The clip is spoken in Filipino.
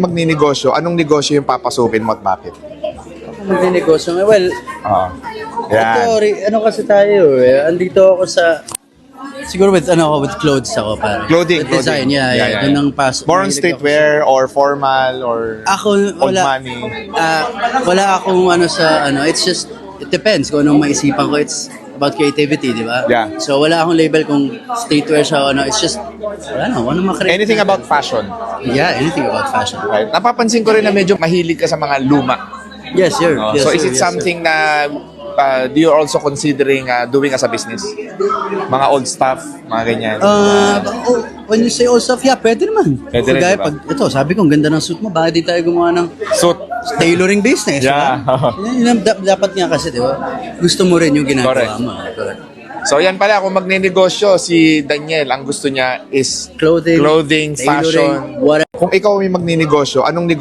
Magninegosyo, anong negosyo yung papasukin mo at bakit? Magninegosyo. Well, Yan. ano kasi tayo andito ako sa, siguro with clothes ako parang. Clothing, With design, yeah. Doon ang pasok. More on streetwear or formal or Ako, old wala. money? Wala akong it just, it depends kung anong maisipan ko. It's about creativity, di ba? Yeah. So wala akong label kung streetwear siya it's just, anong makreate. Anything about fashion? Yeah, anything about fashion. Right. Napapansin ko rin na medyo mahilig ka sa mga luma. Yes, sir. No? Yes, So is sir, it yes, sir. something na do you also considering doing as a business? Mga old stuff, mga ganyan. When you say all stuff, yeah, pwede naman. Pwede rin, Kagaya diba? pag, ito, sabi ko, ang ganda ng suit mo, bakit di tayo gumawa ng Suit. tailoring business? Yeah. Diba? Yun ang dapat nga kasi, di ba? Gusto mo rin yung ginagawa Correct. mo. Correct. So yan pala, kung magnenegosyo, si Daniel, ang gusto niya is Clothing, fashion. tailoring, whatever. Kung ikaw may magninegosyo, anong negosyo